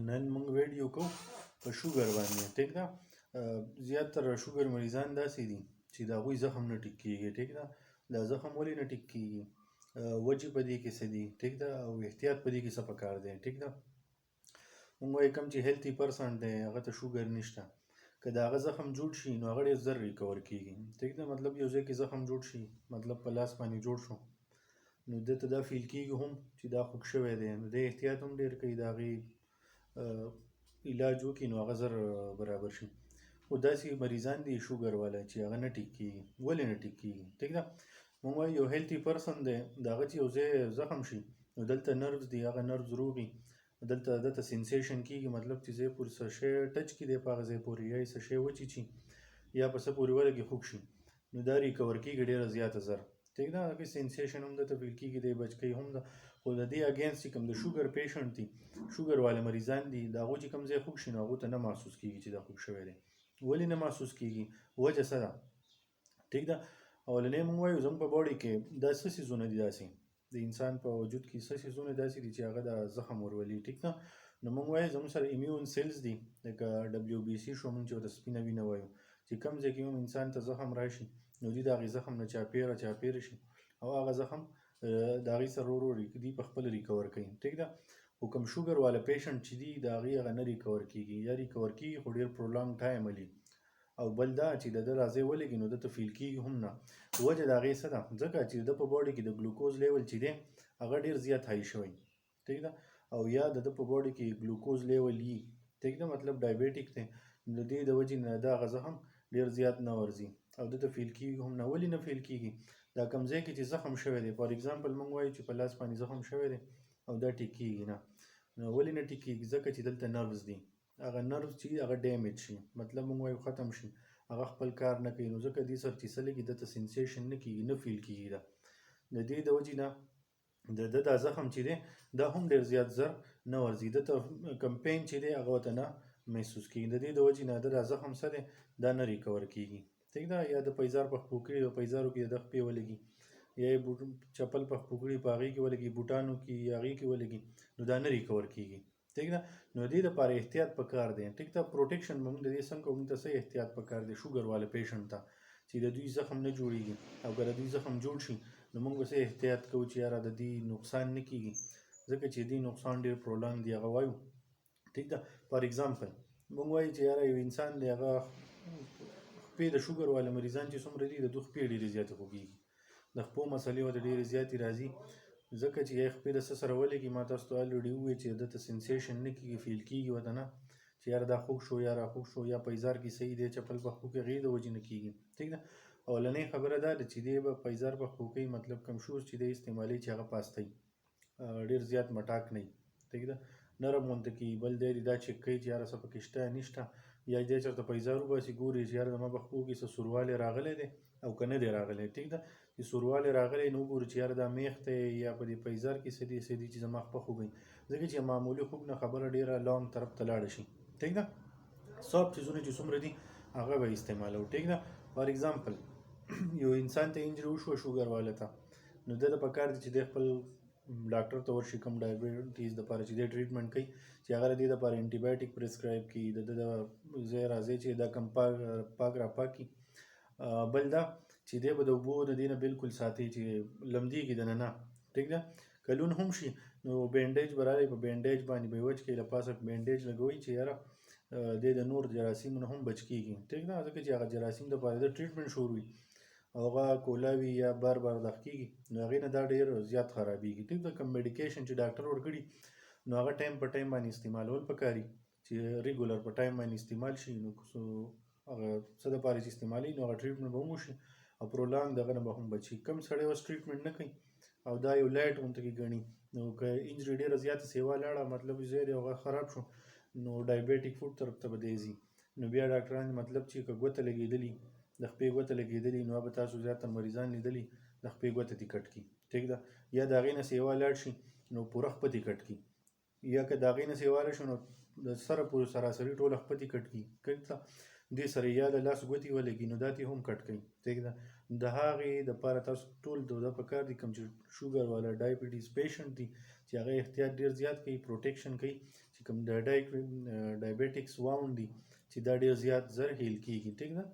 نن موږ ویډیو کوو په شوګر باندې. ټیک ده. زیاتره شوګر مریضان داسې دي چې د هغوی زخم نه ټیک کېږي. ټیک ده. دا زخم ولې نه ټیک کېږي؟ وجې په دې کې څه دي؟ ټیک ده. او احتیاط په دې کې څه پکار دی؟ ټیک ده. موږ وایو کوم چې هیلتي پرسن دی هغه ته شوګر نشته، که د هغه زخم جوړ شي نو هغه ډېر زر ریکور کېږي. ټیک ده. مطلب یو ځای کې زخم جوړ شي، مطلب په لاس باندې جوړ شو، نو ده ته دا فیل کېږي هم چې دا خوږ شوی دی، نو دی احتیاط هم ډېر کوي د هغې علاج وکړي نو هغه زر برابر شي. خو داسې مریضان دي شوګر والا چې هغه نه ټیک کېږي. ولې نه ټیک کېږي؟ ټیک ده. موږ وایو یو هیلتي پرسن دی، د هغه چې یو ځای زخم شي نو دلته نروز دي، هغه نروز روغي، دلته دته سینسیشن کېږي، مطلب چې ځای پورې څه شی ټچ کړي دی په هغه ځای پورې، یا یې څه شی وچیچي یا په څه پورې ولګي خوږ شي، نو دا ریکور کېږي ډېره زیاته زر. ټیک ده. هغې سینسیشن هم دته فیل کېږي، دی بچ کوي هم ده. خو د دې اګینسټ چې کوم د شوګر پیشنټ دي، شوګر والے مریضان دي، د هغو چې کوم ځای خوږ شي نو هغو ته نه محسوس کېږي چې دا خوږ شوی دی. ولې نه محسوس کېږي؟ وجه څه ده؟ ټیک ده. اولنی موږ وایو زموږ په باډي کې دا څه څیزونه دي، داسې د انسان په وجود کې څه څیزونه داسې دي چې هغه د زخم ورولي. ټیک ده. نو موږ وایو زموږ سره ایمیون سیلز دي، لکه WBC شو، موږ چې ورته سپینه وینه وایو، چې کوم ځای کې هم انسان ته زخم راشي نو دوی د هغې زخم نه چاپېره شي او هغه زخم د هغې سره ورو دوی په خپله ریکور کوي. ټیک ده. خو کوم شوګر والا پیشنټ چې دي د هغې هغه نه ریکور کېږي، یا ریکور کېږي خو ډېر پرولانګ ټایم لي. او بل دا چې د ده دا ځای ولګي نو دته فیل کېږي هم نه. وجه د هغې څه ده؟ ځکه چې د ده په باډي کې د ګلوکوز لیول چې دی هغه ډېر زیات های شوی. ټیک ده. او یا د ده په باډي کې ګلوکوز لیول یي، ټیک ده، مطلب ډایبیټیک دی، د دې د وجې نه د هغه زخم ډېر زیات نه ورځي او دته فیل کېږي هم نه. ولې نه فیل کېږي؟ دا کوم ځای کې چې زخم شوی دی، فار ایګزامپل موږ وایو چې په لاس باندې زخم شوی دی او دا ټیک کېږي نه. نو ولې نه ټیک کېږي؟ ځکه چې دلته نروز دي، هغه نروز چې هغه ډیمیج شي، مطلب موږ وایو ختم شي، هغه خپل کار نه کوي، نو ځکه دې سره چې څه لګي دته سینسیشن نه کېږي، نه فیل کېږي. دا د دې د وجې نه د ده دا زخم چې دی دا هم ډېر زیات زر نه ورځي، دته کوم پین چې دی هغه ورته نه محسوس کېږي. د دې د وجې نه د دا زخم څه دی دا نه ریکور کېږي. ټیک ده. یا د پیزار په خپو کړي، د پیزارو کې د خپې ولګي، یا یې چپل په خپو کړي په هغې کې ولګي، بوټانو کې هغې کې ولګي، نو دا نه ریکور کېږي. ټیک ده. نو دې دپاره احتیاط پکار دی. ټیک ده. پروټیکشن به موږ د دې څنګه کوو؟ موږ ته څه احتیاط پکار دی شوګر والا پیشنټ ته چې د دوی زخم نه جوړېږي، او که د دوی زخم جوړ شي نو موږ به څه احتیاط کوو چې یاره د دې نقصان نه کېږي، ځکه چې دې نقصان ډېر پرولانګ دی هغه وایو. ټیک ده. فار ایګزامپل موږ وایو چې یاره یو انسان دی هغه خپې د شوګر والا مریضان چې څومره دي د دوی خپې ډېرې زیاتې خوږېږي، د خپو مسلې ورته ډېرې زیاتې راځي، ځکه چې یا خپې د څه سره ولګي، ما تاسو ته الریډي وویل چې دته سینسیشن نه کېږي، فیل کېږي ورته نه چې یاره دا خوږ شو یا را خوږ شو، یا پیزار کې صحیح دی چپل په خپو کې هغې د وجې نه کېږي. ټیک ده. اولنۍ خبره دا ده چې دی به پیزار په خپو کوي، مطلب کوم شوز چې دی استعمالوي چې هغه پاسته وي، ډېر زیات مټاک نه وي. ټیک ده. نرم غونته کېږي. بل دی دا چک کوي چې یاره څه پکې شته یا نشته، یا دی چېرته پیزار وباسي ګوري چې یاره زما په خپو کې څه سوروالی راغلی دی او که نه دی راغلی. ټیک ده. چې سوروالی راغلی نو وګورو چې یاره دا میخ دی یا په دې پیزار کې څه دي چې زما خپه خوږوي، ځکه چې معمولي خوږ نه خبره ډېره لانګ طرف ته لاړه شي. ټیک ده. سافت چیزونه چې څومره دي هغه به استعمالوو. ټیک ده. فار ایګزامپل یو انسان ته انجري وشوه شوګر والا ته، نو ده ته پکار دي چې دی خپل ډاکټر ته ورشي، کوم ډایبیټیز دپاره چې دی ټریټمنټ کوي چې هغه د دې دپاره انټي بایوټیک پرسکرایب کړي، د ده د ځای راځي چې دا کوم پاک راپاکي. بل دا چې دی به د اوبو د دې نه بلکل ساتي چې لمدېږي دننه. ټیک ده. که لوند هم شي نو بینډیج به راغلی، په بینډیج باندې به یې وچ کړي، له پاسه بینډیج لګوي چې یاره دی د نور جراثیمو نه هم بچ کېږي. ټیک ده. ځکه چې هغه جراثیم دپاره د ټریټمنټ شروع وي او هغه کولاوي یا بار دغ کېږي نو هغې نه دا ډېر زیات خرابېږي. ټیک ده. کوم میډیکیشن چې ډاکټر ورکړي نو هغه ټایم په ټایم باندې استعمالول پکار دي، چې ریګولر په ټایم باندې استعمال شي، نو هغه څه دپاره چې استعمالوي نو هغه ټریټمنټ به هم وشي او پرولانګ دغه نه به هم بچ شي. کوم سړی اوس ټریټمنټ نه کوي او دا یو لایټ غونته کې ګڼي، نو که انجري ډېره زیاته سیوا لاړه، مطلب ځای دی هغه خراب شو، نو ډایبیټیک فوډ طرف ته به دی ځي. نو بیا ډاکټران مطلب چې که ګوته لګېدلي، د خپې ګوته لګېدلي، نو به تاسو زیاتره مریضان لیدلي د خپې ګوته دې کټ کړي. ټیک ده. یا د هغې نه سیوا لاړ شي نو پوره خپه دې کټ کړي، یا که د هغې نه سیوا لاړ شي نو د سره پورې سراسري ټوله خپه دې کټ کړي. ټیک ده. دې سره یا د لاس ګوتې ولګي نو دا دې هم کټ کړي. ټیک ده. د هغې دپاره تاسو ټول دا پکار دي کوم چې شوګر والا ډایبیټیز پیشنټ دي چې هغه احتیاط ډېر زیات کوي، پروټیکشن کوي، چې چې کوم ډایبیټکس واوند دي چې دا ډیر زیات زر هیل کیږي ټیک ده.